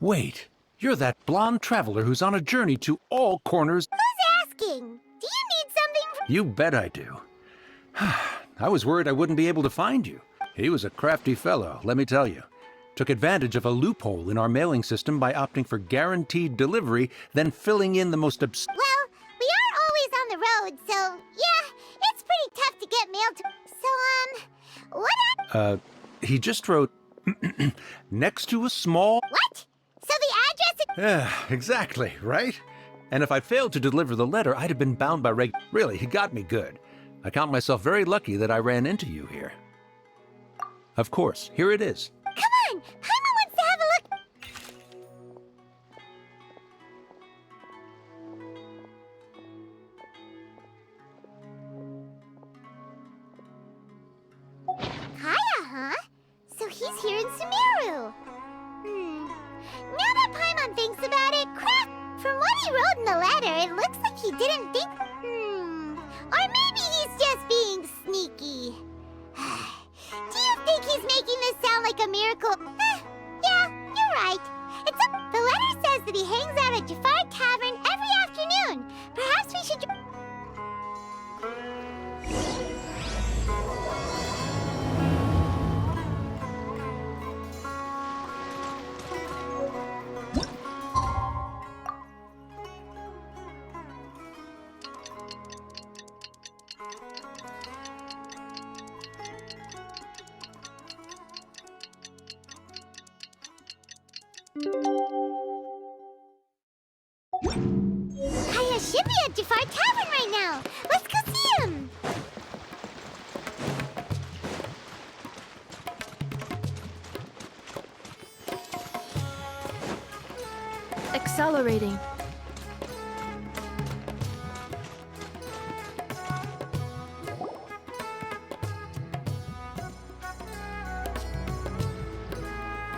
Wait, you're that blonde traveler who's on a journey to all corners. Who's asking? Do you need something from— You bet I do. I was worried I wouldn't be able to find you. He was a crafty fellow, let me tell you. Took advantage of a loophole in our mailing system by opting for guaranteed delivery, then filling in the most Well, we are always on the road, so yeah, it's pretty tough to get mail to— So, what— He just wrote, next to a small— What? So the address is— Yeah, exactly, right? And if I failed to deliver the letter, I'd have been bound by Really, he got me good. I count myself very lucky that I ran into you here. Of course, here it is. Come on! Paimon wants to have a look. Kaya, huh? So he's here in Sumeru. Now that Paimon thinks about it, crap! From what he wrote in the letter, it looks like he didn't think— Or maybe he's just being sneaky. Do you think he's making this sound like a miracle? Yeah, you're right. The letter says that he hangs out at Jafar Tavern every afternoon. Perhaps we should— Kaya should be at Jafar Tavern right now. Let's go see him. Accelerating.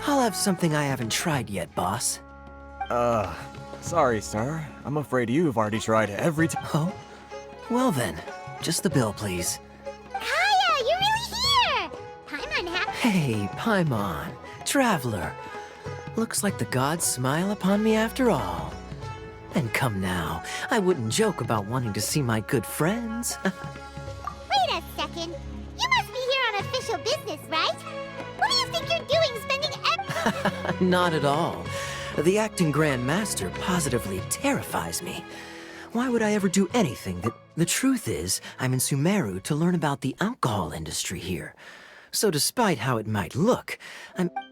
I'll have something I haven't tried yet, boss. Sorry, sir. I'm afraid you've already tried every time. Oh? Well then, just the bill, please. Kaya, you're really here. Paimon Hey, Paimon, traveler. Looks like the gods smile upon me after all. And come now, I wouldn't joke about wanting to see my good friends. Wait a second. You must be here on official business, right? What do you think you're doing spending Not at all. The acting Grand Master positively terrifies me. Why would I ever do anything that— The truth is, I'm in Sumeru to learn about the alcohol industry here. So despite how it might look,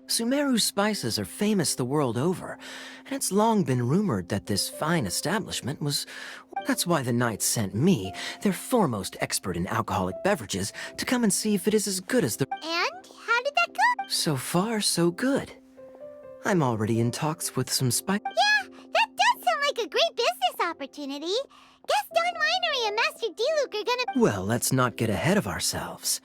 Sumeru's spices are famous the world over, and it's long been rumored that this fine establishment was— That's why the Knights sent me, their foremost expert in alcoholic beverages, to come and see if it is as good as the— And how did that go? So far, so good. I'm already in talks with some Yeah, that does sound like a great business opportunity. Guess Don Winery and Master D-Luke are gonna— Well, let's not get ahead of ourselves.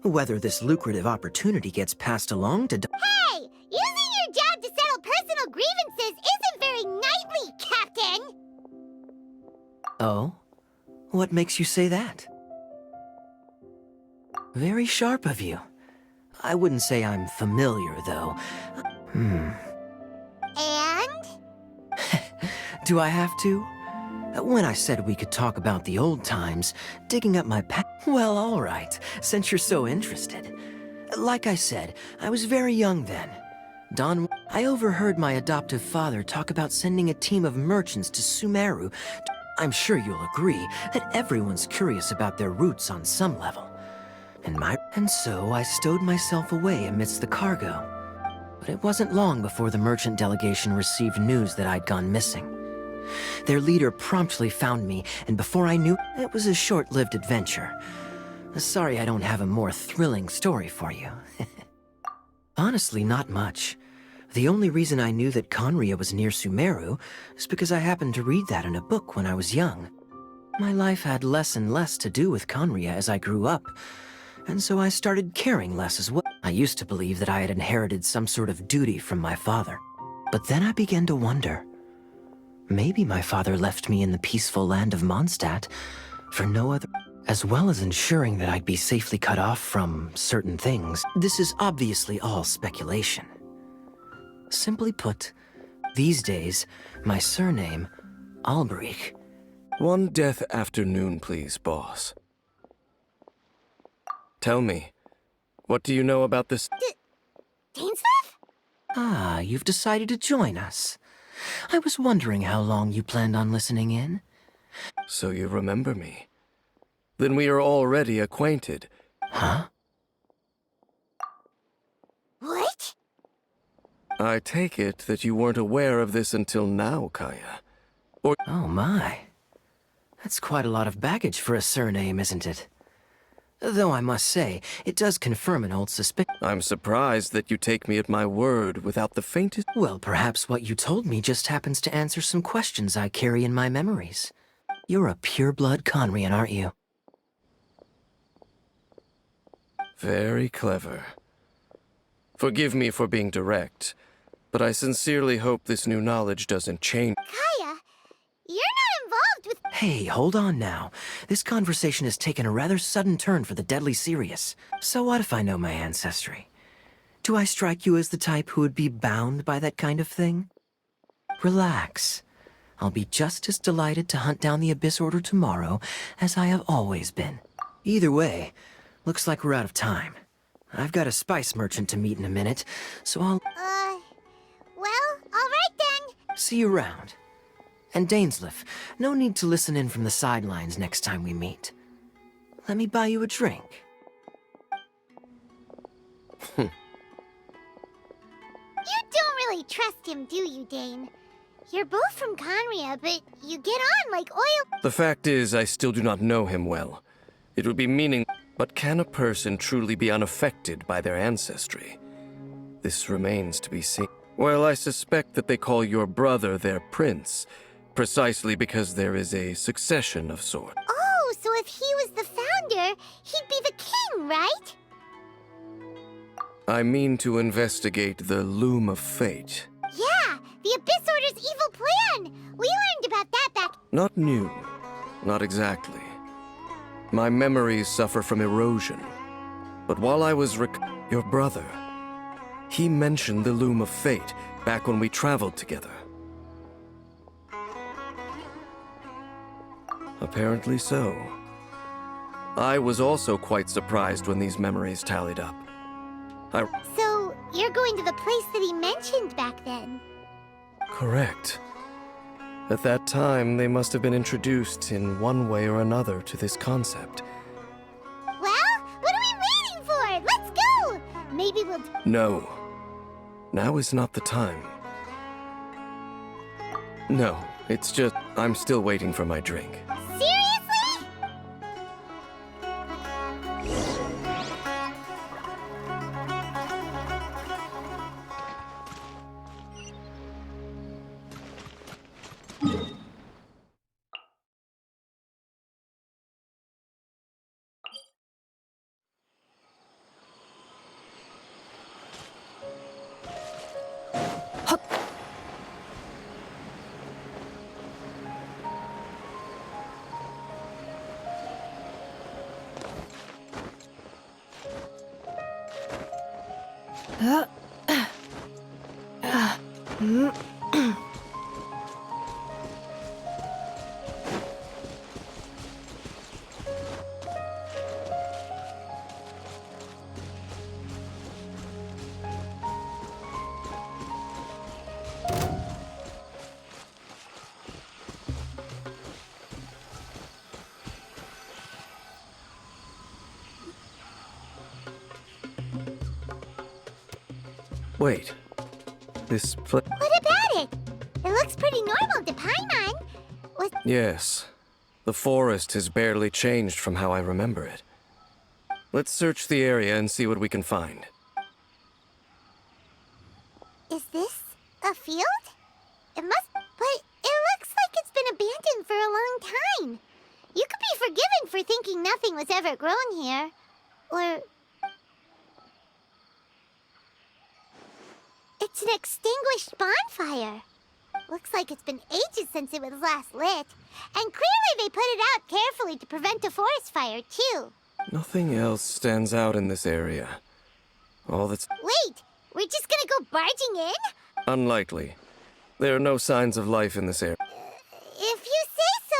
Whether this lucrative opportunity gets passed along to— Hey! Using your job to settle personal grievances isn't very knightly, Captain! Oh? What makes you say that? Very sharp of you. I wouldn't say I'm familiar, though. And? Do I have to? When I said we could talk about the old times, digging up my Well, all right, since you're so interested. Like I said, I was very young then. I overheard my adoptive father talk about sending a team of merchants to Sumeru. I'm sure you'll agree that everyone's curious about their roots on some level. And so I stowed myself away amidst the cargo. But it wasn't long before the merchant delegation received news that I'd gone missing. Their leader promptly found me, and before I knew, it was a short-lived adventure. Sorry I don't have a more thrilling story for you. Honestly, not much. The only reason I knew that Conria was near Sumeru is because I happened to read that in a book when I was young. My life had less and less to do with Conria as I grew up, and so I started caring less as well. I used to believe that I had inherited some sort of duty from my father. But then I began to wonder. Maybe my father left me in the peaceful land of Mondstadt for no other— As well as ensuring that I'd be safely cut off from certain things. This is obviously all speculation. Simply put, These days, my surname, Albrecht. One death afternoon, please, boss. Tell me, what do you know about this? Dainsleif? Ah, you've decided to join us. I was wondering how long you planned on listening in. So you remember me. Then we are already acquainted. Huh? What? I take it that you weren't aware of this until now, Kaya. Oh my. That's quite a lot of baggage for a surname, isn't it? Though I must say, it does confirm an old suspicion. I'm surprised that you take me at my word without the faintest... Well, perhaps what you told me just happens to answer some questions I carry in my memories. You're a pure-blood Conrian, aren't you? Very clever. Forgive me for being direct, but I sincerely hope this new knowledge doesn't change. Kaya, you're not involved with... Hey, hold on now. This conversation has taken a rather sudden turn for the deadly serious. So what if I know my ancestry? Do I strike you as the type who would be bound by that kind of thing? Relax. I'll be just as delighted to hunt down the Abyss Order tomorrow as I have always been. Either way, looks like we're out of time. I've got a spice merchant to meet in a minute, so I'll... Well, alright then. see you around. And Dainsleif, no need to listen in from the sidelines next time we meet. Let me buy you a drink. You don't really trust him, do you, Dane? You're both from Conria, but you get on like oil... The fact is, I still do not know him well. It would be meaning... But can a person truly be unaffected by their ancestry? This remains to be seen. Well, I suspect that they call your brother their prince, precisely because there is a succession of sorts. Oh, so if he was the founder, he'd be the king, right? I mean to investigate the Loom of Fate. Yeah, the Abyss Order's evil plan! We learned about that back... Not new. Not exactly. My memories suffer from erosion. But while I was your brother, he mentioned the Loom of Fate back when we traveled together. Apparently so. I was also quite surprised when these memories tallied up. So, you're going to the place that he mentioned back then? Correct. At that time, they must have been introduced in one way or another to this concept. Well, what are we waiting for? Let's go! Maybe we'll... No. Now is not the time. No, it's just... I'm still waiting for my drink. Seriously? Wait. This place... What about it? It looks pretty normal to Paimon. Was... Yes. The forest has barely changed from how I remember it. Let's search the area and see what we can find. Is this a field? It must... But it looks like it's been abandoned for a long time. You could be forgiven for thinking nothing was ever grown here. Or... It's an extinguished bonfire. Looks like it's been ages since it was last lit. And clearly they put it out carefully to prevent a forest fire, too. Nothing else stands out in this area. All that's Wait, we're just gonna go barging in? unlikely. There are no signs of life in this area. If you say so.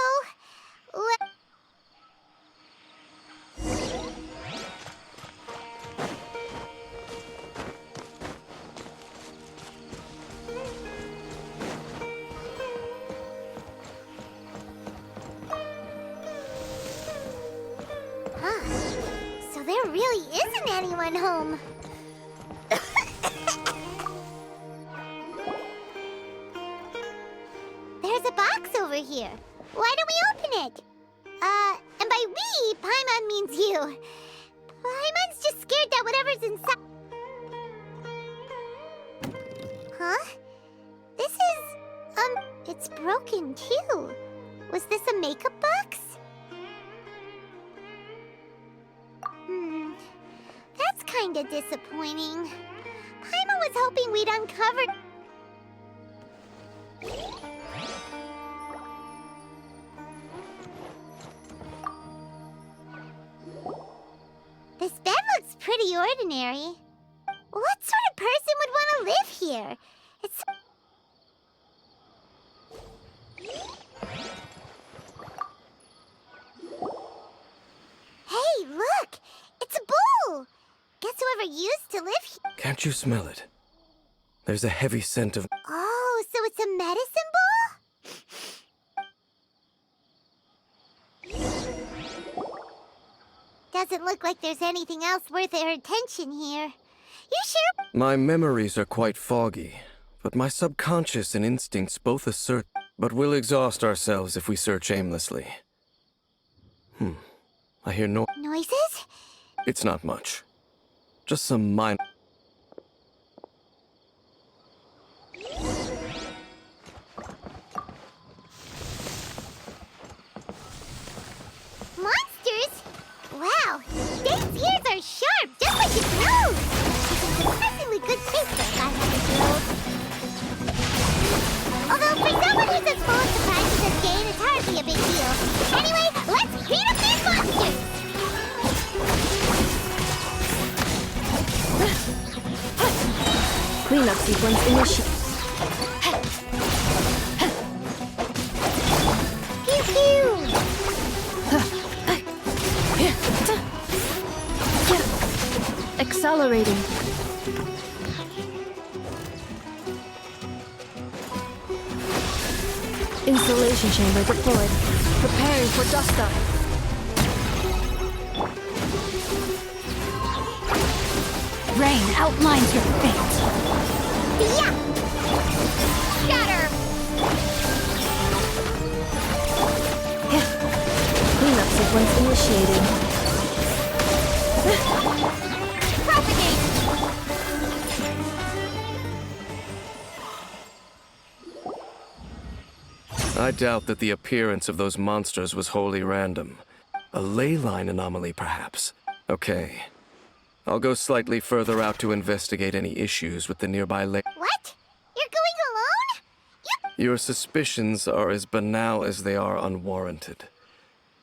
So there really isn't anyone home. There's a box over here. Why don't we open it? And by we, Paimon means you. Paimon's just scared that whatever's inside... Huh? This is, it's broken too. Was this a makeup box? That's kinda disappointing. Paimon was hoping we'd uncover... This bed looks pretty ordinary. What sort of person would want to live here? It's... Hey, look! It's a bowl! Guess whoever used to live here... Can't you smell it? There's a heavy scent of... Oh, so it's a medicine bowl? Doesn't look like there's anything else worth our attention here. You sure? My memories are quite foggy, but my subconscious and instincts both assert... But we'll exhaust ourselves if we search aimlessly. I hear no... Noises? It's not much. Just some minor... Monsters? Wow, Dane's ears are sharp, just like his nose! He's in surprisingly good shape for a guy like his nose. Although, for someone who's as full of surprises as Dane, it's hardly a big deal. Anyway, let's beat up these monsters! Cleanup sequence initiated. Pew pew! Accelerating. Installation chamber deployed. Preparing for dust up. Rain outlines your fate. Yeah! Shatter! Cleanup sequence initiated. Propagate! I doubt that the appearance of those monsters was wholly random. A ley line anomaly, perhaps. Okay. I'll go slightly further out to investigate any issues with the nearby ley... What? You're going alone? Your suspicions are as banal as they are unwarranted.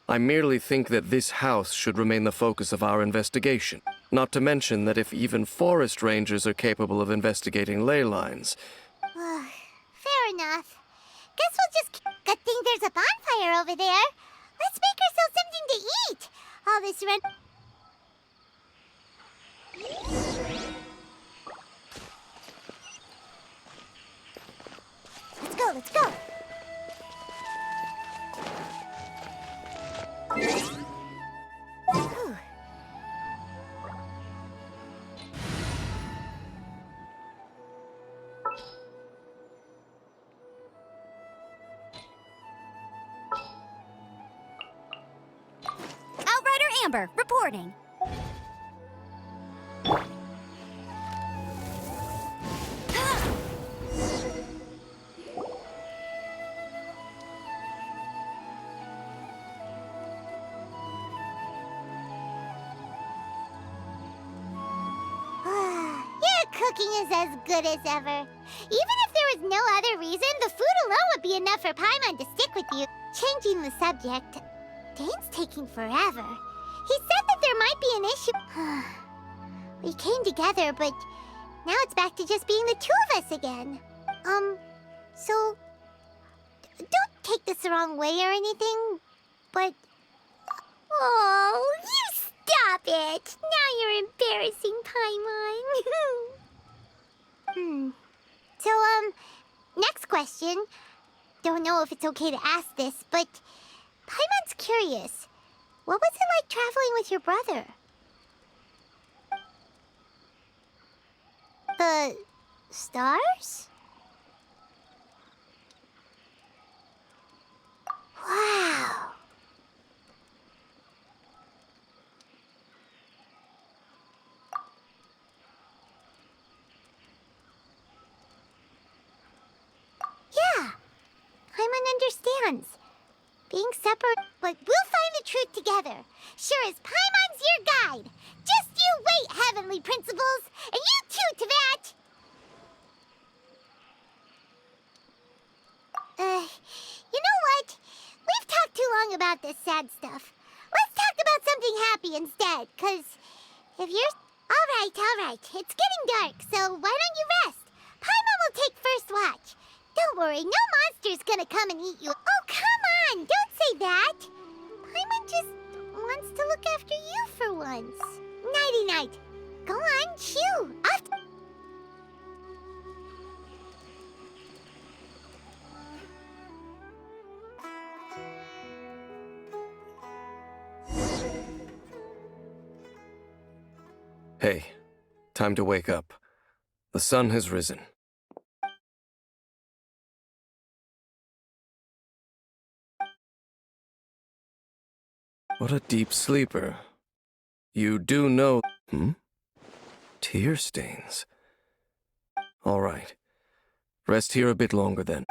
I merely think that this house should remain the focus of our investigation. Not to mention that if even forest rangers are capable of investigating ley lines... Fair enough. Guess we'll just... Good thing there's a bonfire over there. Let's make ourselves something to eat. All this run... Let's go, let's go. Whew. Outrider Amber, reporting. Your cooking is as good as ever. Even if there was no other reason, the food alone would be enough for Paimon to stick with you. Changing the subject, Dane's taking forever. He said that there might be an issue. We came together, but now it's back to just being the two of us again. So, don't take this the wrong way or anything, but... Oh, you stop it! Now you're embarrassing, Paimon. So, next question. Don't know if it's okay to ask this, but Paimon's curious. What was it like traveling with your brother? The stars? Wow. Yeah, Paimon understands. Being separate, but we'll find the truth together. Sure as Paimon's your guide. Just you wait, heavenly principles, and you too, Teyvat! You know what? We've talked too long about this sad stuff. Let's talk about something happy instead, 'cause if you're... All right. It's getting dark, so why don't you rest? Paimon will take first watch. Don't worry, no monster's gonna come and eat you. Oh, come on! Don't say that! Paimon just wants to look after you for once. Nighty-night. Go on, chew. Hey, time to wake up. The sun has risen. What a deep sleeper. You do know... Tear stains. All right. Rest here a bit longer then.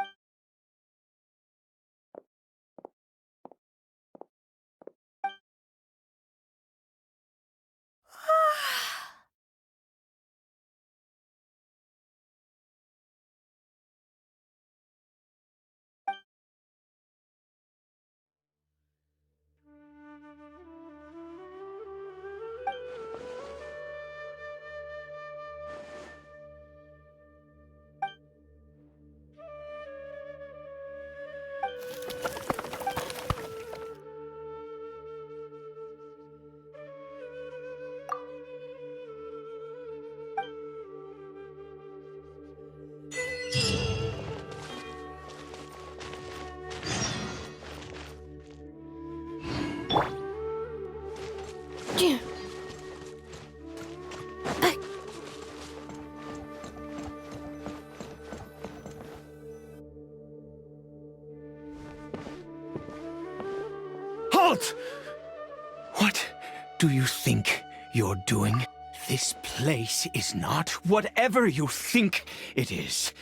Halt! What do you think you're doing? This place is not whatever you think it is.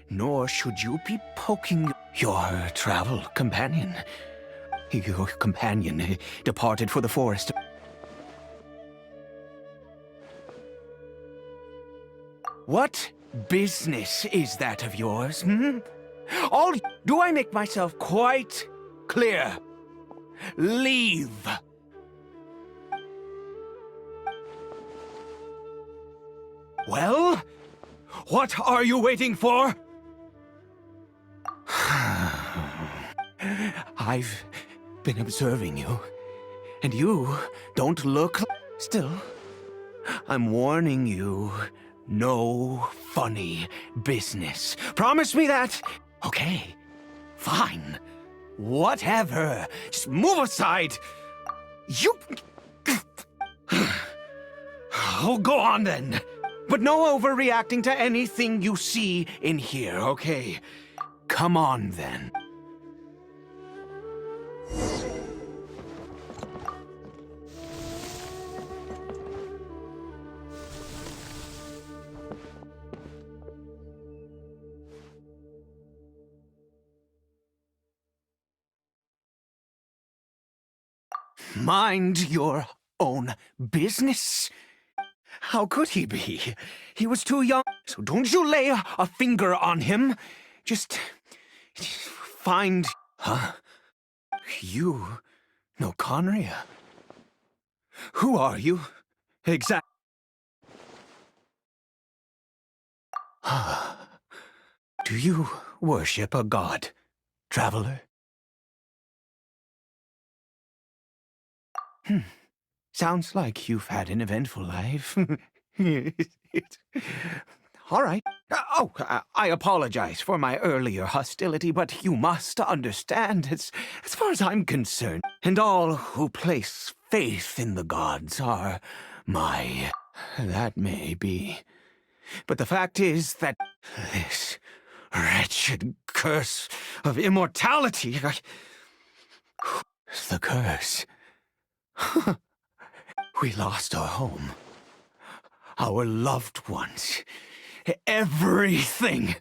Nor should you be poking your travel companion. Your companion departed for the forest. What business is that of yours, Do I make myself quite clear? Leave! Well? What are you waiting for? I've been observing you, and you don't look... Still, I'm warning you, no funny business. Promise me that? Okay, fine. Whatever. Just move aside. You... Oh, go on then. But no overreacting to anything you see in here, okay? Come on then. Mind your own business. How could he be? He was too young. So don't you lay a finger on him. Just find... Huh? You know Conria? Who are you? Exactly. Do you worship a god, traveler? Sounds like you've had an eventful life. All right. I apologize for my earlier hostility, but you must understand, as far as I'm concerned, and all who place faith in the gods are my... That may be. But the fact is that this wretched curse of immortality... The curse. We lost our home. Our loved ones. Everything.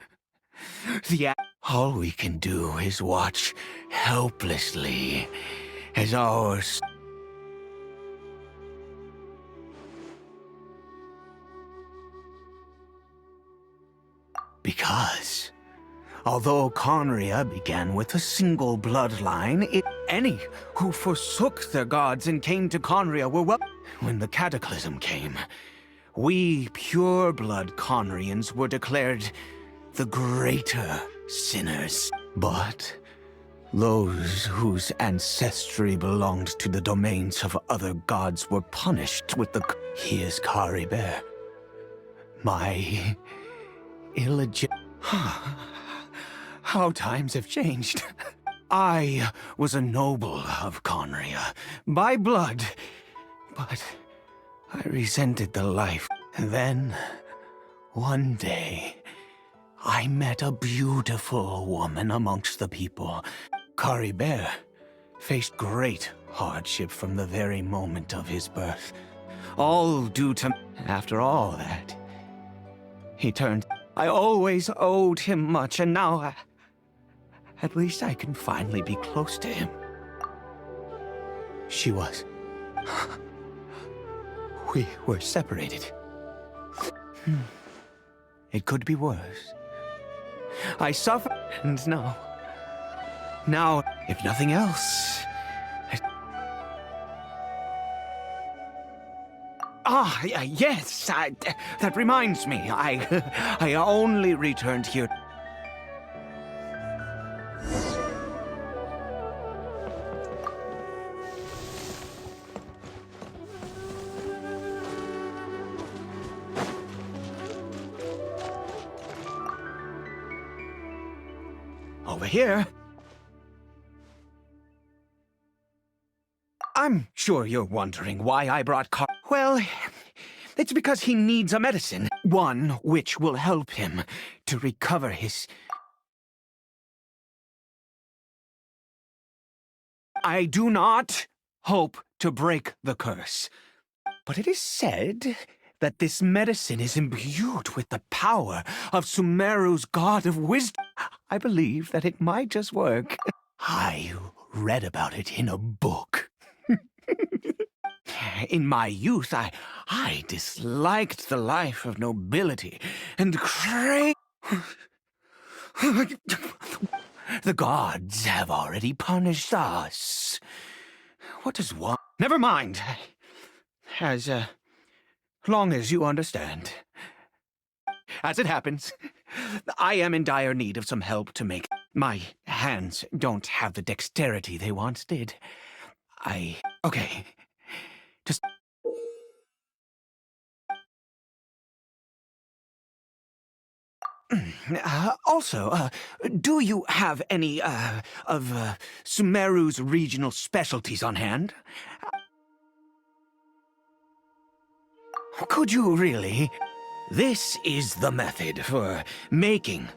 All we can do is watch helplessly as ours. Because, although Conria began with a single bloodline, any who forsook their gods and came to Conria were When the cataclysm came, we pure-blood Conrians were declared the greater sinners. But those whose ancestry belonged to the domains of other gods were punished with the... He is Karibert. My illegitimate... How times have changed. I was a noble of Conria, by blood, but I resented the life. And then, one day, I met a beautiful woman amongst the people. Karibert faced great hardship from the very moment of his birth. All due to... After all that, he turned... I always owed him much, and now at least I can finally be close to him. She was... We were separated. It could be worse. I suffered, and now, if nothing else... Yes, that reminds me. I only returned here... Over here. I'm sure you're wondering why I brought Well, it's because he needs a medicine. One which will help him to recover his... I do not hope to break the curse. But it is said that this medicine is imbued with the power of Sumeru's god of wisdom. I believe that it might just work. I read about it in a book. In my youth, I disliked the life of nobility and The gods have already punished us. What does one... Never mind. As long as you understand. As it happens, I am in dire need of some help to make... My hands don't have the dexterity they once did. Okay. Just... Also, do you have any, of Sumeru's regional specialties on hand? Could you really? This is the method for making...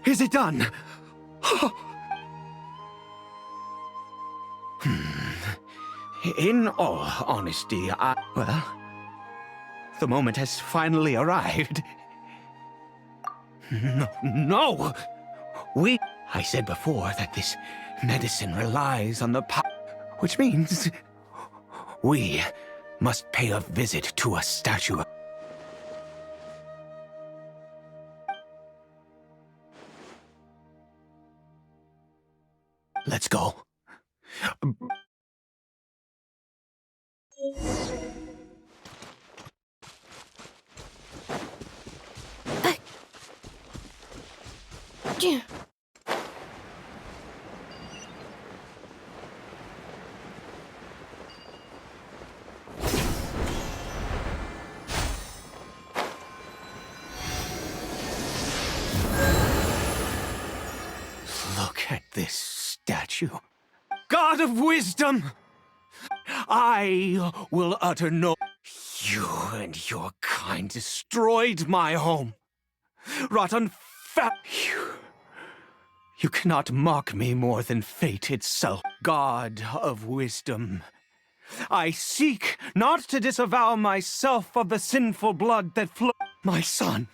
Is it done? In all honesty, well, the moment has finally arrived. No! I said before that this medicine relies on the power, which means we must pay a visit to a statue. Let's go. Look at this statue. God of wisdom! I will utter no... You and your kind destroyed my home. Rotten fat... You cannot mock me more than fate itself. God of wisdom, I seek not to disavow myself of the sinful blood that flowed. My son,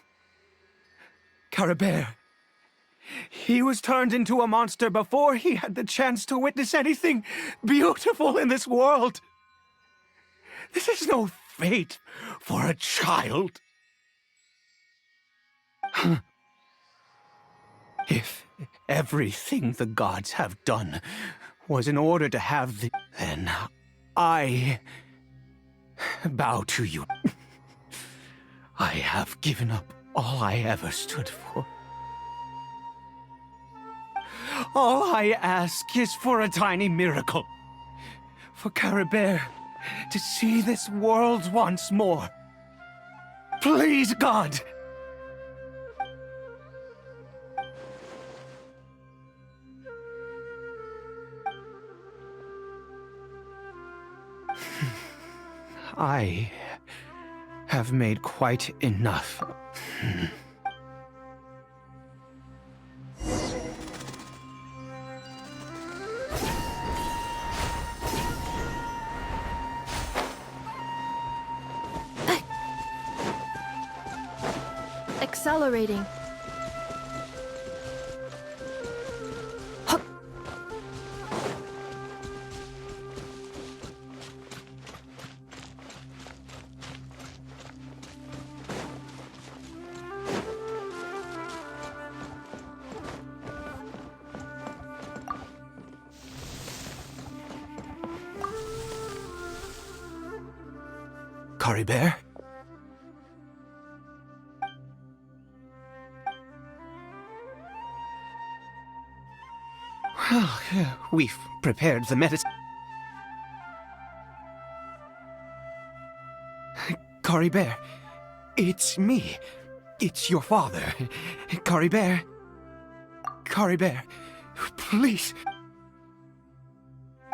Karibert, he was turned into a monster before he had the chance to witness anything beautiful in this world. This is no fate for a child. If everything the gods have done was in order to have the... Then I bow to you. I have given up all I ever stood for. All I ask is for a tiny miracle. For Karibert to see this world once more. Please, God! I have made quite enough. Accelerating. Caribert? Well, we've prepared the medicine. Caribert, it's me. It's your father. Caribert. Caribert, please.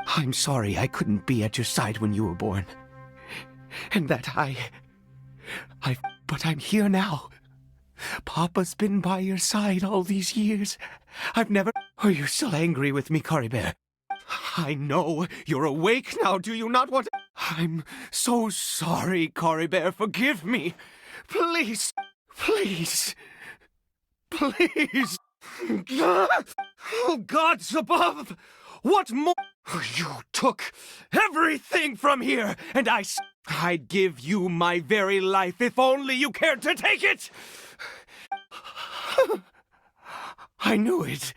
I'm sorry I couldn't be at your side when you were born. And that but I'm here now. Papa's been by your side all these years. I've never... Are you still angry with me, Caribert? I know you're awake now, do you not want... I'm so sorry, Caribert, forgive me. Please, please, please. Oh, gods above! What more? You took everything from here, and I'd give you my very life if only you cared to take it! I knew it.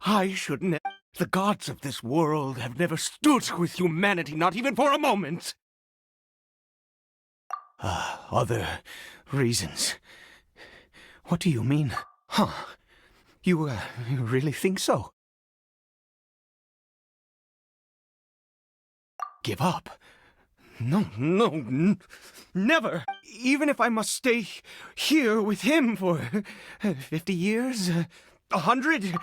I shouldn't. The gods of this world have never stood with humanity, not even for a moment. Other reasons. What do you mean? Huh? You really think so? Give up? No, never. Even if I must stay here with him for 50 years, 100.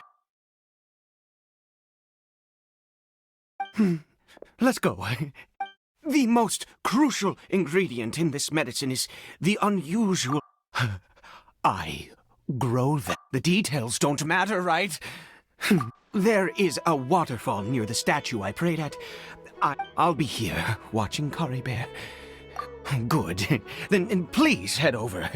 Let's go. The most crucial ingredient in this medicine is the unusual... I grow them. The details don't matter, right? There is a waterfall near the statue I prayed at. I'll be here, watching Caribert. Good. Then please head over.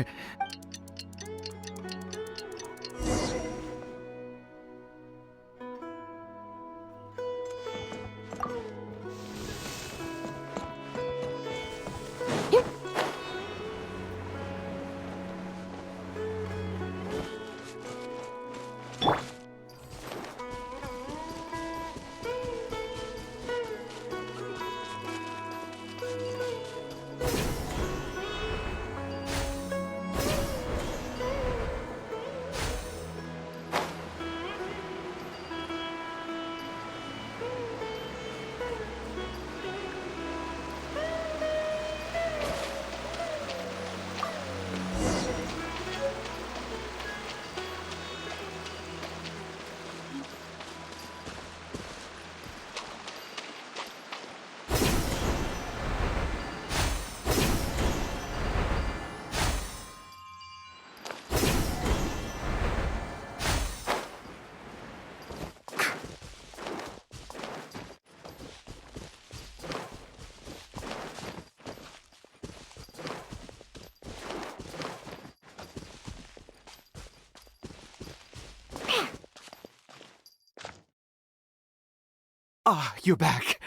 You're back.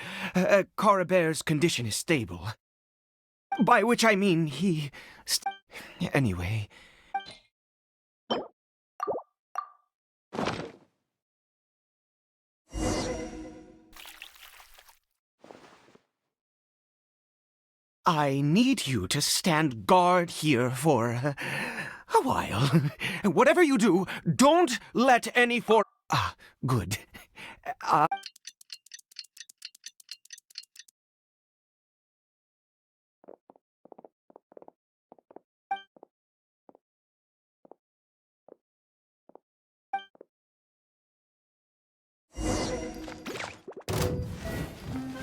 Caribert's condition is stable. By which I mean he... Anyway... I need you to stand guard here for... a while. Whatever you do, don't let any good.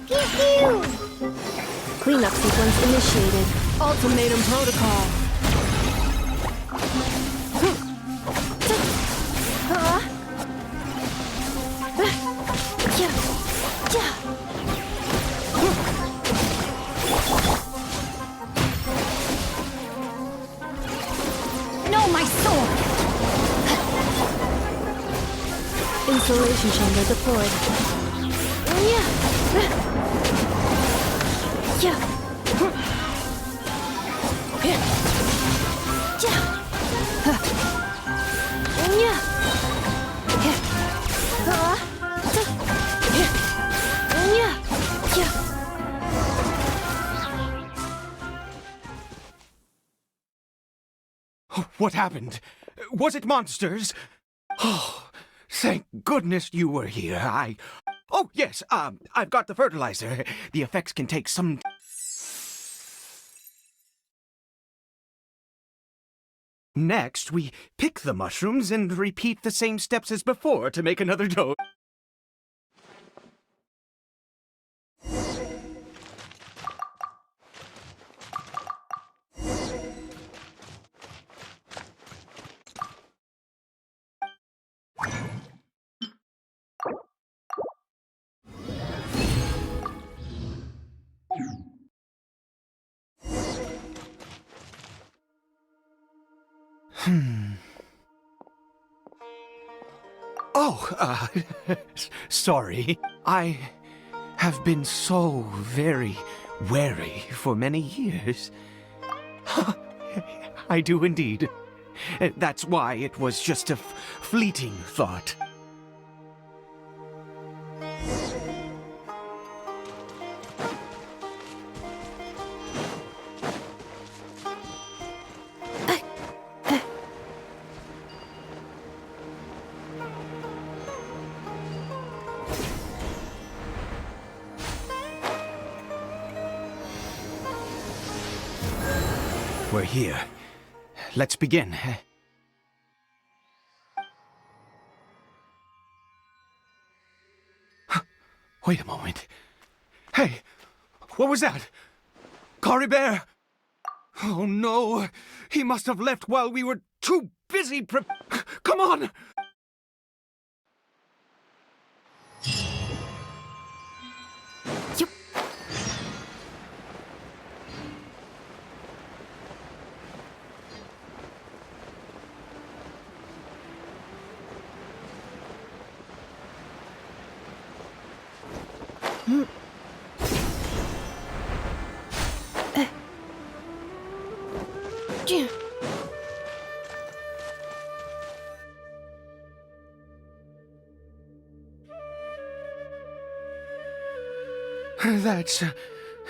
Pew pew! Cleanup sequence initiated. Ultimatum protocol. No, my sword! Installation chamber deployed. What happened? Was it monsters? Oh, thank goodness you were here. Oh, yes, I've got the fertilizer. The effects can take some... Next, we pick the mushrooms and repeat the same steps as before to make another dose. Oh, sorry. I have been so very wary for many years. I do indeed. That's why it was just a fleeting thought. We're here. Let's begin. Wait a moment. Hey, what was that? Caribert! Oh no, he must have left while we were too busy Come on!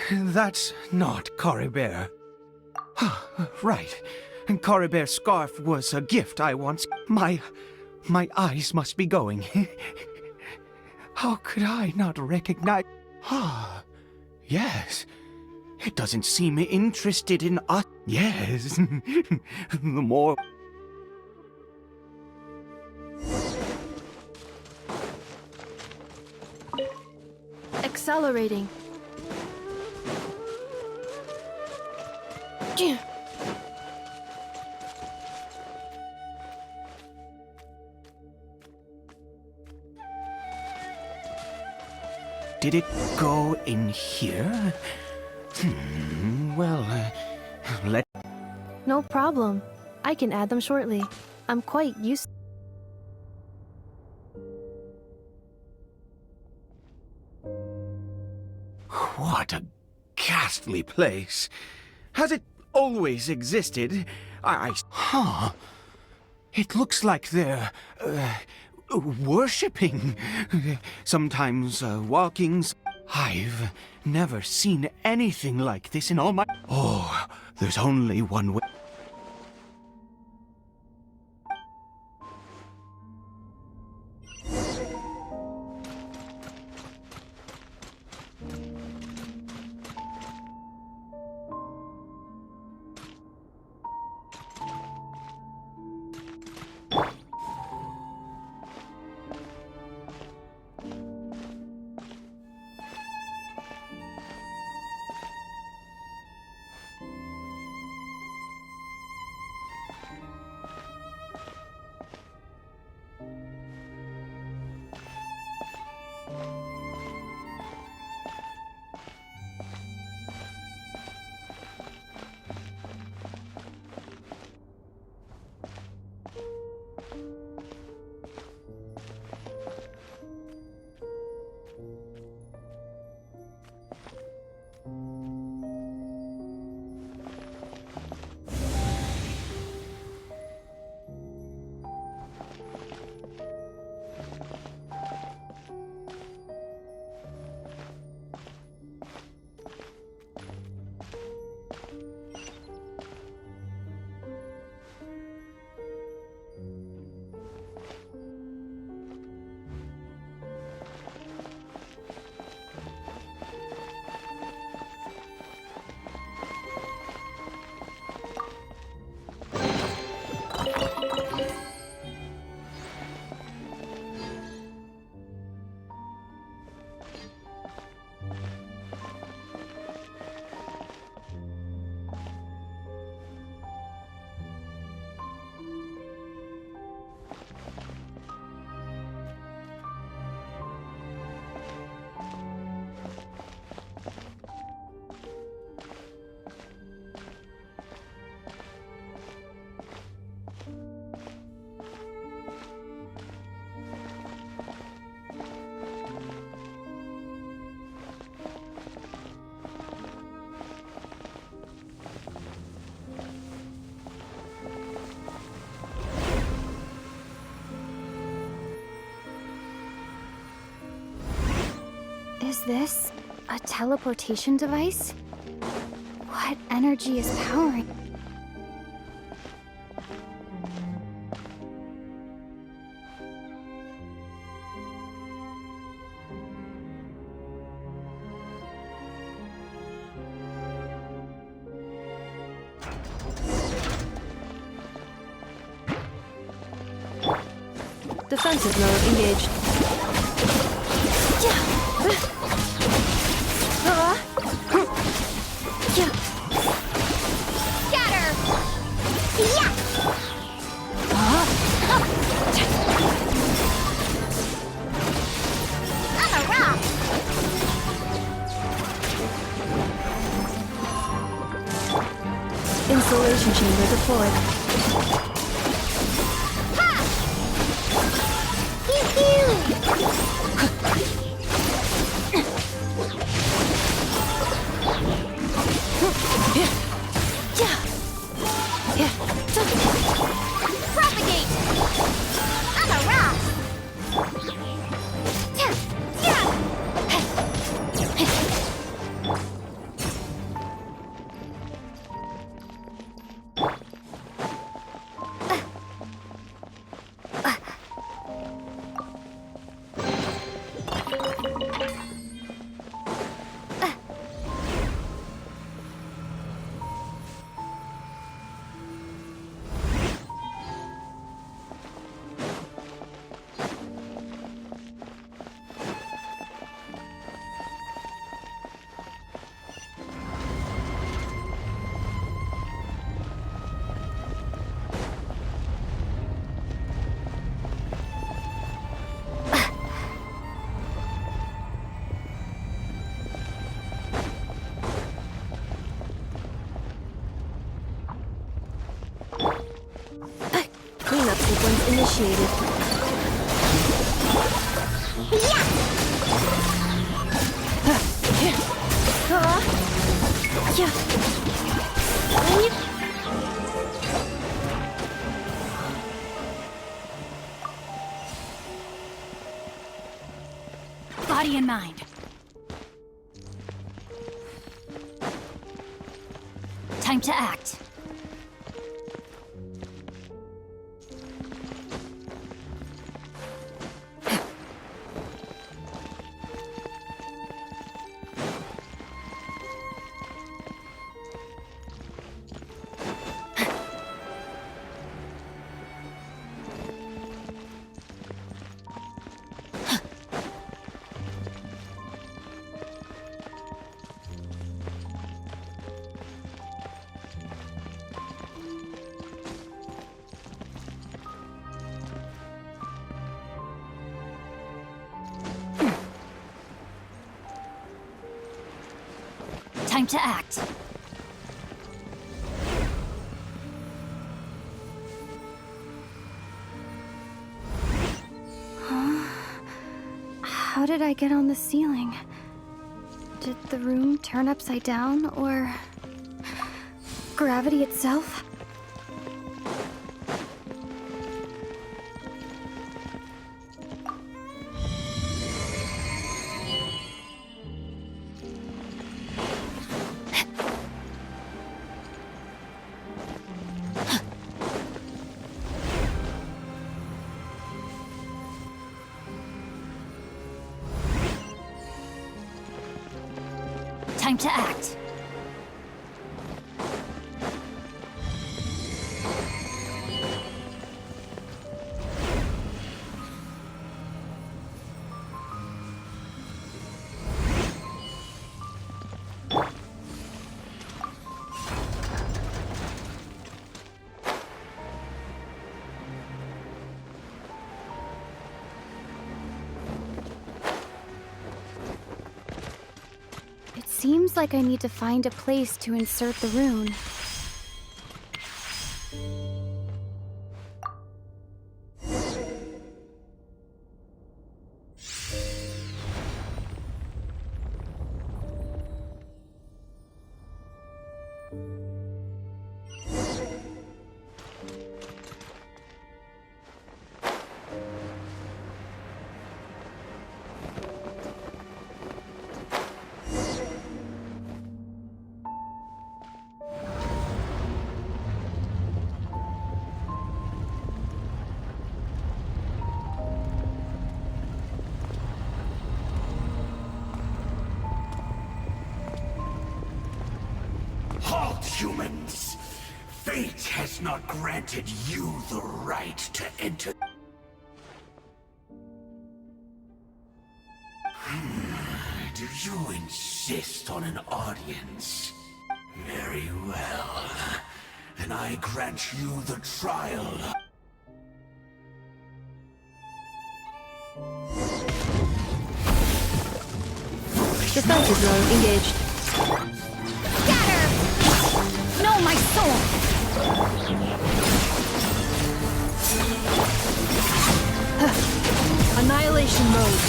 That's not Caribert. Right. Caribert's scarf was a gift I once... My eyes must be going. How could I not recognize... Ah, yes. It doesn't seem interested in us. Yes. The more... Accelerating. Did it go in here? Well, let... No problem. I can add them shortly. I'm quite used. What a ghastly place. Has it always existed? Huh. It looks like they're, worshipping. Sometimes, walking. I've never seen anything like this in all my... Oh, there's only one way. is this? A teleportation device? What energy is powering? Defensive mode engaged. Scatter! Yeah! I'm a rock! Insulation chamber deployed. Propagate! I'm a rock! Cleanup sequence initiated. Body and mind. Time to act. Time to act. How did I get on the ceiling? Did the room turn upside down, or gravity itself? Time to act. Seems like I need to find a place to insert the rune. humans. Fate has not granted you the right to enter. Do you insist on an audience? Very well. Then I grant you the trial. Defensive mode engaged. Scatter! No, my soul! Annihilation mode.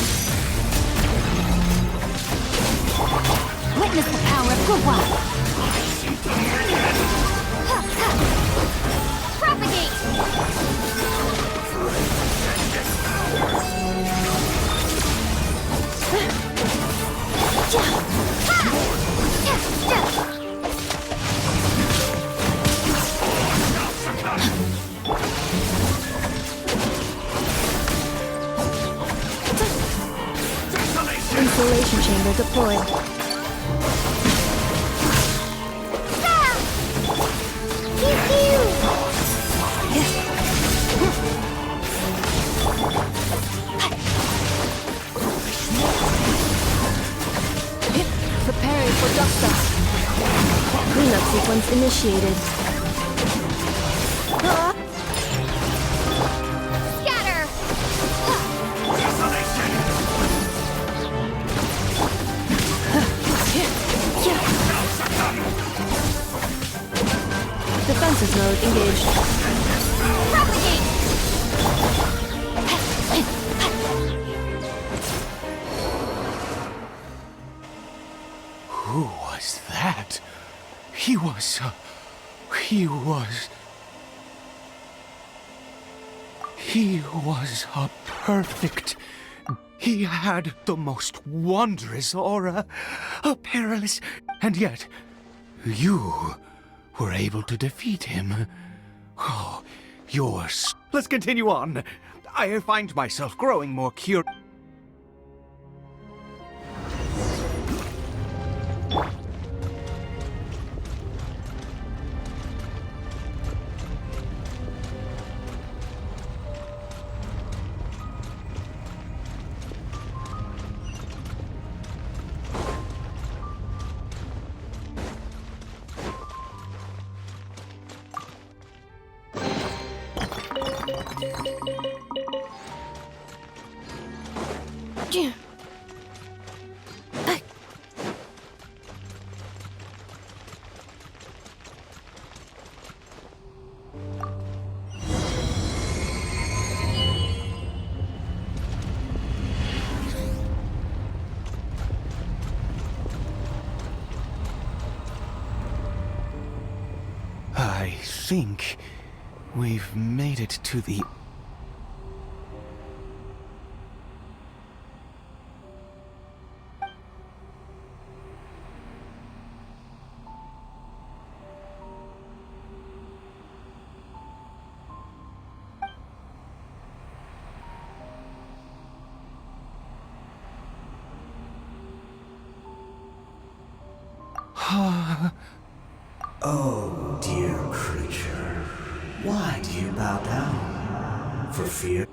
Witness the power of Gugwa! Propagate! Insulation chamber deployed. Preparing for dust up. Cleanup sequence initiated. Scatter! Defensive mode engaged. Propagate! Who was that? He was a perfect... He had the most wondrous aura, a perilous... And yet, you were able to defeat him. Oh, yours. Let's continue on. I find myself growing more curious. I think we've made it to the... Oh, dear creature. Why do you bow down? For fear?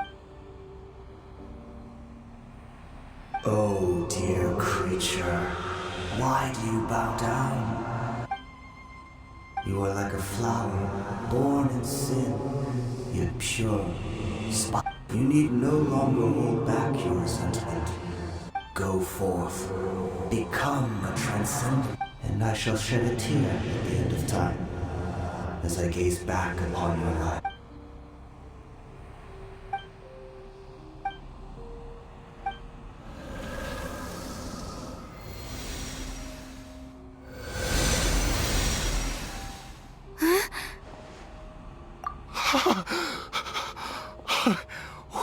Oh, dear creature. Why do you bow down? You are like a flower, born in sin, yet pure. You need no longer hold back your resentment. Go forth, become a transcendent, and I shall shed a tear at the end of time, as I gaze back upon your life.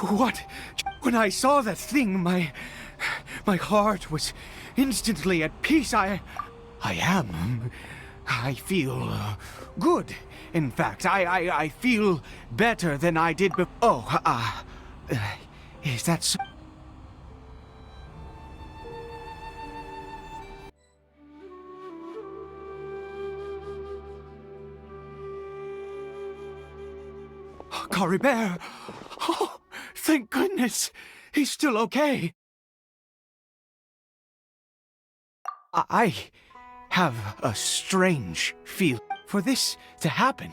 What? When I saw that thing, my heart was instantly at peace. I feel good. In fact, I feel better than I did before. Oh, is that so? Caribert! Oh, thank goodness! He's still okay. I have a strange feel for this to happen.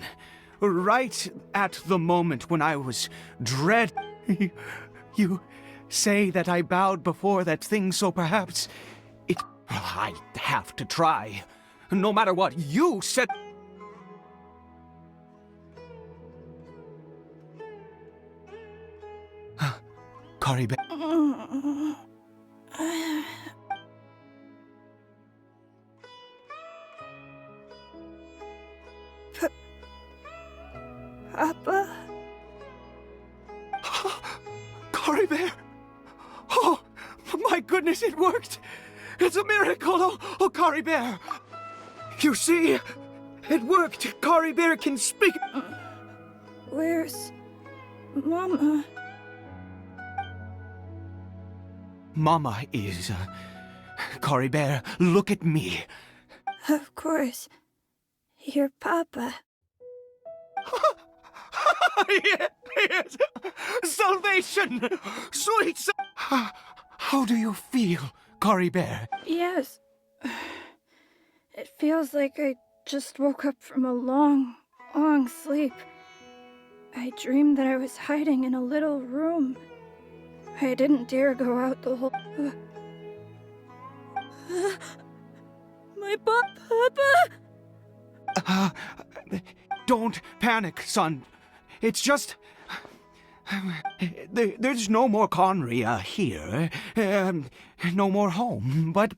Right at the moment when I was dread. You say that I bowed before that thing, so perhaps it. I have to try. No matter what you said. Caribert. Papa? Caribert! Oh, my goodness, it worked! It's a miracle! Oh, Caribert! You see? It worked! Caribert can speak! Where's Mama? Mama is... Caribert, look at me. Of course. Your Papa. Yes! Salvation! Sweet How do you feel, Caribert? Yes. It feels like I just woke up from a long, long sleep. I dreamed that I was hiding in a little room. I didn't dare go out the whole... My Papa! Don't panic, son. It's just... There's no more Conria here. No more home. But...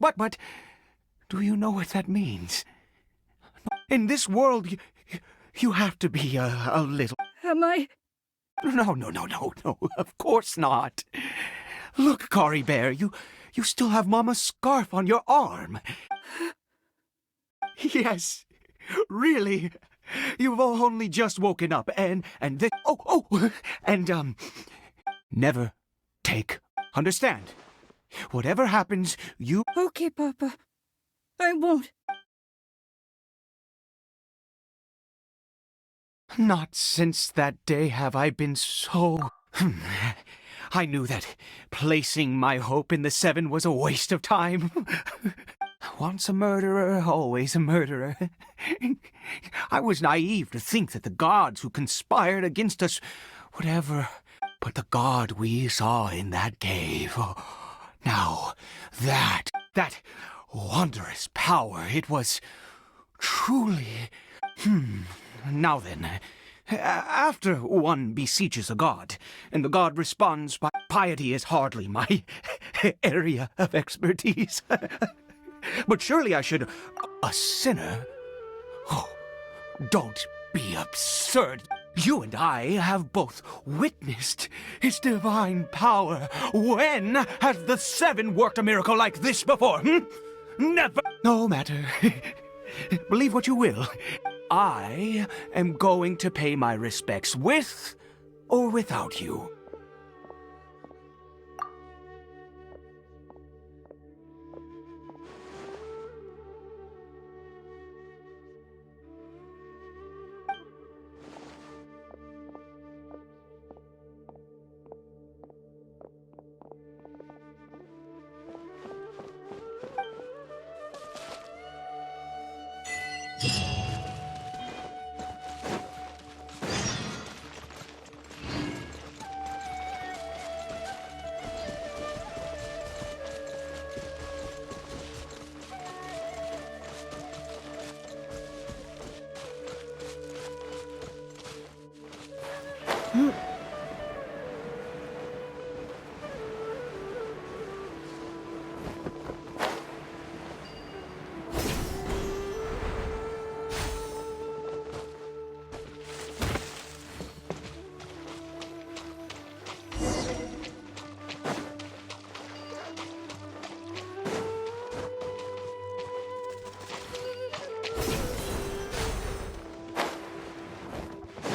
Do you know what that means? In this world, you have to be a little... Am I... No, of course not. Look, Caribert, you still have Mama's scarf on your arm. Yes, really. You've only just woken up, and this... and never take... Understand? Whatever happens, you... Okay, Papa. I won't. Not since that day have I been so... I knew that placing my hope in the Seven was a waste of time. Once a murderer, always a murderer. I was naive to think that the gods who conspired against us would ever... But the god we saw in that cave... Now, that wondrous power, it was truly... Now then, after one beseeches a god, and the god responds by piety is hardly my area of expertise. But surely I should... A sinner? Oh, don't be absurd. You and I have both witnessed his divine power. When has the Seven worked a miracle like this before? Never. No matter. Believe what you will. I am going to pay my respects with or without you.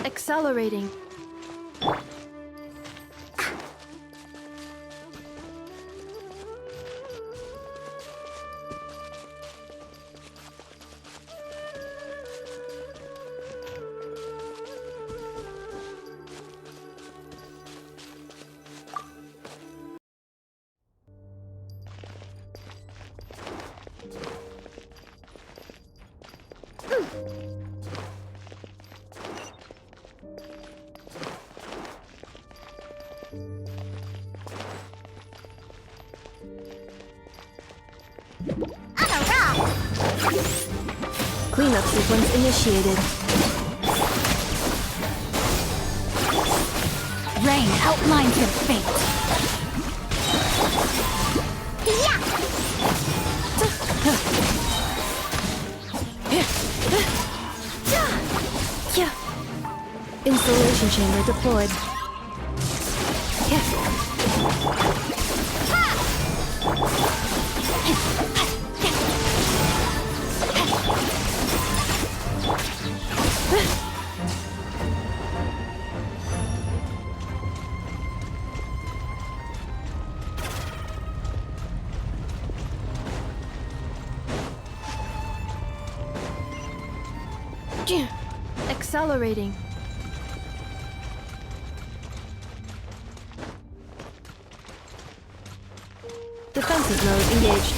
Accelerating. On a rock! Cleanup sequence initiated. Rain outlines your fate. Yeah! Installation chamber deployed. Accelerating. Defensive mode engaged.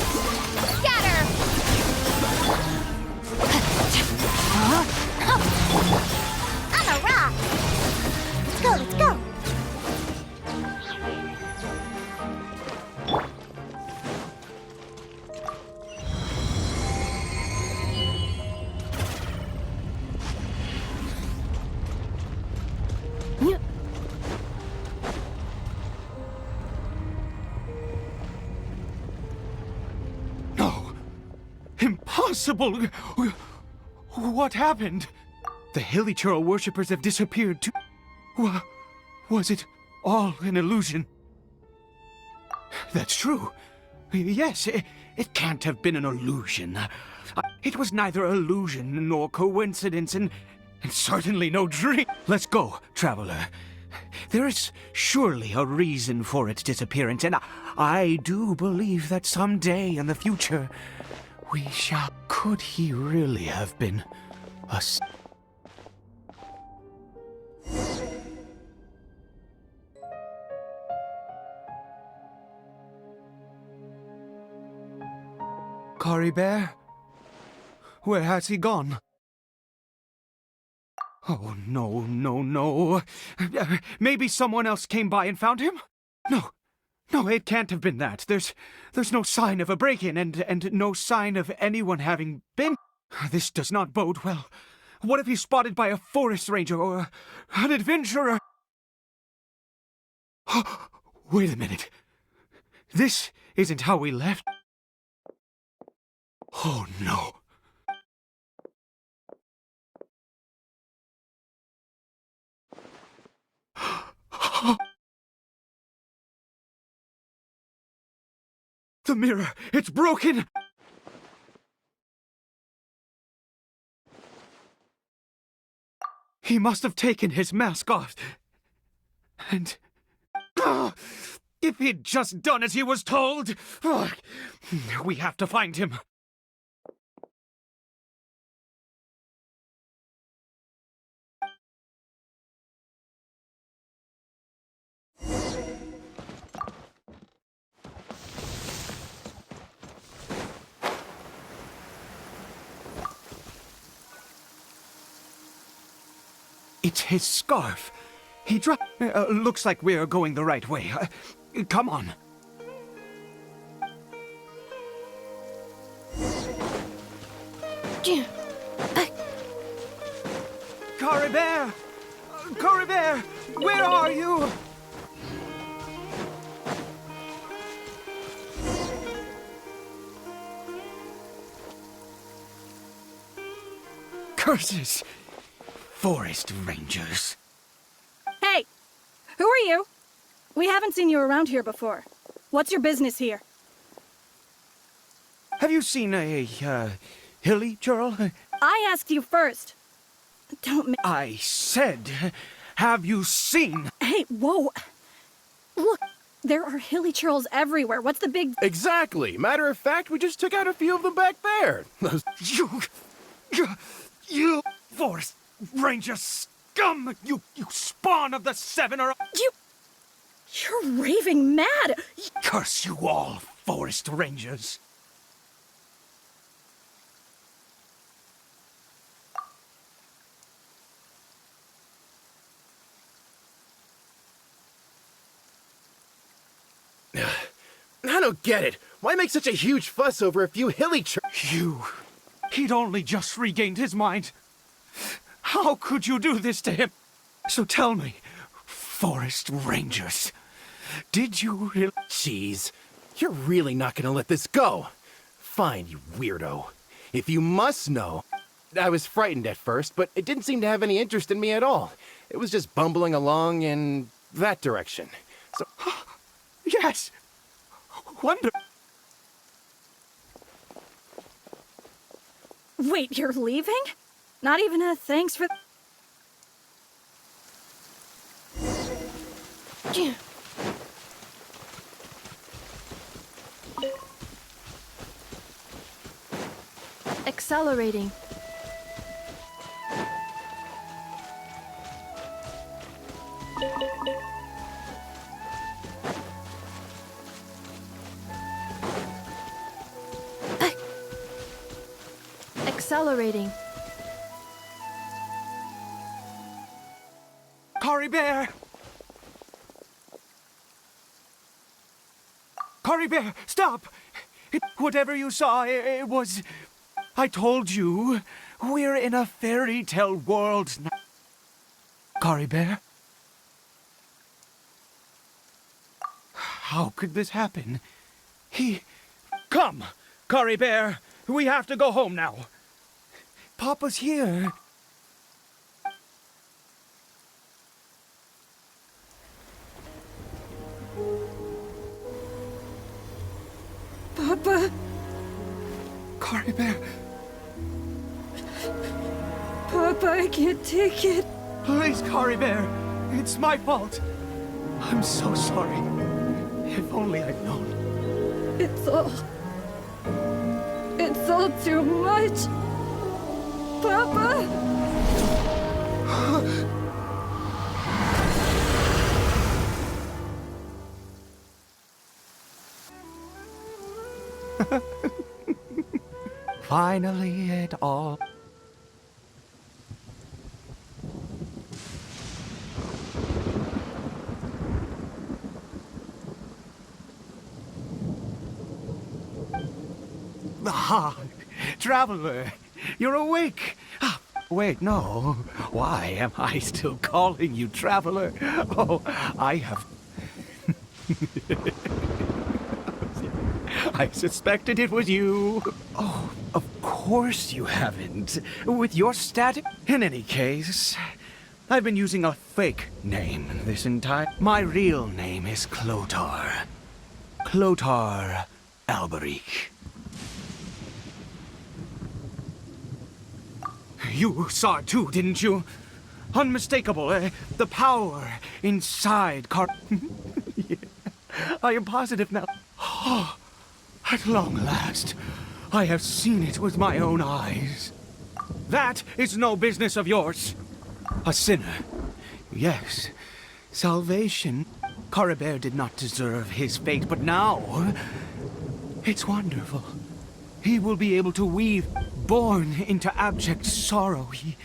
Scatter! On a rock! Let's go, let's go! No! Impossible! What happened? The Hilly-Churl worshippers have disappeared too. Was it all an illusion? That's true. Yes, it can't have been an illusion. It was neither illusion nor coincidence, and certainly no dream. Let's go, traveler. There is surely a reason for its disappearance, and I do believe that someday in the future we shall. Could he really have been a... Caribert? Where has he gone? Oh, no, no, no. Maybe someone else came by and found him? No, it can't have been that. There's no sign of a break-in and no sign of anyone having been. This does not bode well. What if he's spotted by a forest ranger or an adventurer? Wait a minute. This isn't how we left. Oh, no. The mirror! It's broken! He must have taken his mask off. And... if he'd just done as he was told! We have to find him. It's his scarf. He dropped... looks like we're going the right way. Come on. Caribert! Caribert! Where are you? Curses! Forest rangers. Hey! Who are you? We haven't seen you around here before. What's your business here? Have you seen a, Hilly-Churl? I asked you first. Don't I said, have you seen? Hey, whoa! Look, there are Hilly-Churls everywhere. What's the big... Exactly. Matter of fact, we just took out a few of them back there. You forest ranger scum! You spawn of the seven or... You're raving mad! Curse you all, forest rangers! I don't get it. Why make such a huge fuss over a few hilly He'd only just regained his mind. How could you do this to him? So tell me, Forest Rangers, did you really... Jeez, you're really not gonna let this go. Fine, you weirdo. If you must know, I was frightened at first, but it didn't seem to have any interest in me at all. It was just bumbling along in that direction. So... Yes! Wonder... Wait, you're leaving? Not even a thanks for... Accelerating. Accelerating. Caribert! Caribert, stop! Whatever you saw, it was... I told you, we're in a fairy tale world now. Caribert? How could this happen? Come, Caribert, we have to go home now. Papa's here. Papa? Caribert, Papa, I can't take it. please, Caribert. It's my fault. I'm so sorry. If only I'd known. It's all too much. Papa? Finally, it all... Ah, traveler, you're awake. Ah, wait, no. Why am I still calling you traveler? Oh, I have... I suspected it was you. Oh, of course you haven't. With your static... In any case, I've been using a fake name this entire... My real name is Clotar. Clotar Alberic. You saw it too, didn't you? Unmistakable, the power inside Yeah, I am positive now. Oh, at long last, I have seen it with my own eyes. That is no business of yours. A sinner. Yes, salvation. Caribert did not deserve his fate, but now... It's wonderful. He will be able to weave, born into abject sorrow. He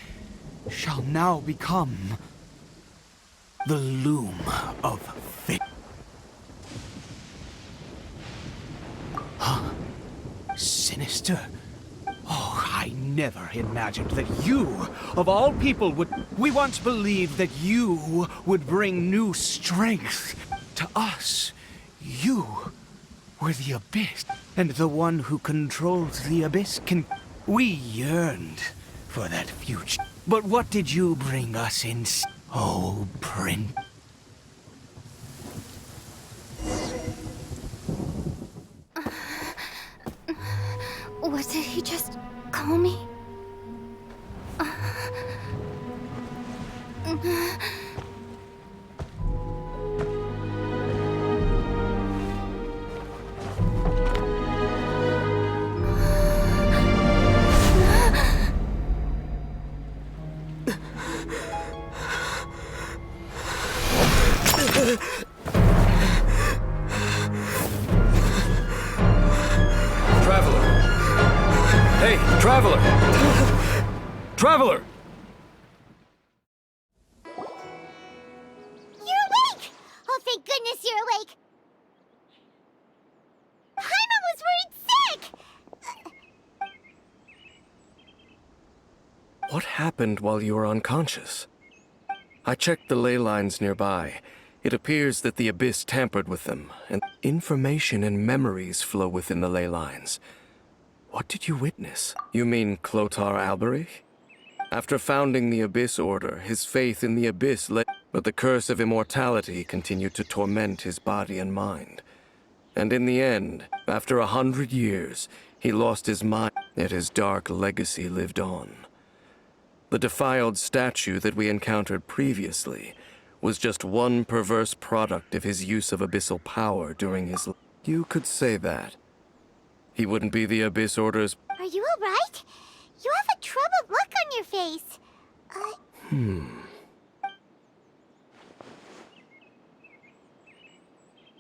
shall now become the loom of fate. Huh? Sinister? Oh, I never imagined that you, of all people, would... We once believed that you would bring new strength to us. You were the Abyss, and the one who controls the Abyss can... We yearned for that future. But what did you bring us in... Oh, Prince... What did he just call me? Traveler! Hey, Traveler! Traveler! You're awake! Oh, thank goodness you're awake! What happened while you were unconscious? I checked the ley lines nearby. It appears that the Abyss tampered with them, and information and memories flow within the ley lines. What did you witness? You mean Clotar Alberich? After founding the Abyss Order, his faith in the Abyss led... But the curse of immortality continued to torment his body and mind. And in the end, after 100 years, he lost his mind, yet his dark legacy lived on. The defiled statue that we encountered previously was just one perverse product of his use of abyssal power during his... You could say that. He wouldn't be the Abyss Order's... Are you alright? You have a troubled look on your face.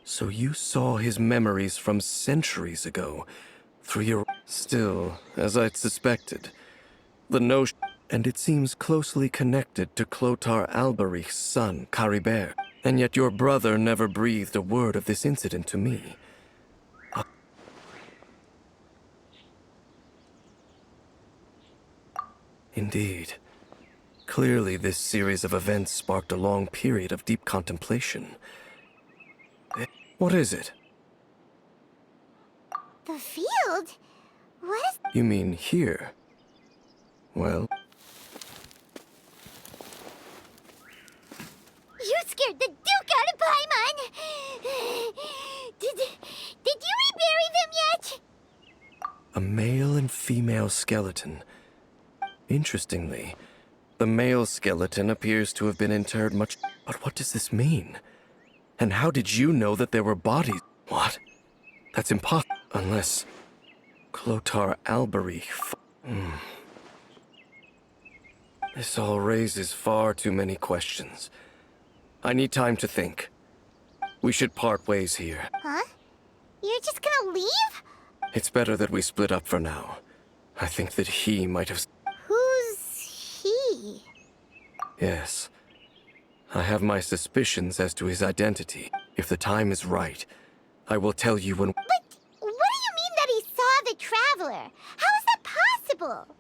So you saw his memories from centuries ago, through your... Still, as I'd suspected, the notion... And it seems closely connected to Clotar Alberich's son, Karibert. And yet your brother never breathed a word of this incident to me. Indeed. Clearly, this series of events sparked a long period of deep contemplation. What is it? The field? What is... You mean here? Well... You scared the Duke out of Paimon! Did you rebury them yet? A male and female skeleton. Interestingly, the male skeleton appears to have been interred much... But what does this mean? And how did you know that there were bodies? What? That's impossible. Unless... Clotar Alberich... This all raises far too many questions. I need time to think. We should part ways here. Huh? You're just gonna leave? It's better that we split up for now. I think that he might have... Who's he? Yes. I have my suspicions as to his identity. If the time is right, I will tell you when... But what do you mean that he saw the Traveler? How is that possible?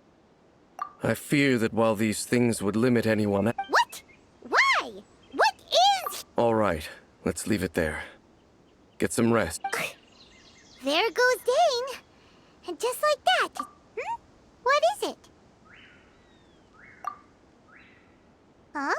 I fear that while these things would limit anyone... What? Why? What is... All right, let's leave it there. Get some rest. There goes Dane. And just like that. What is it? Huh?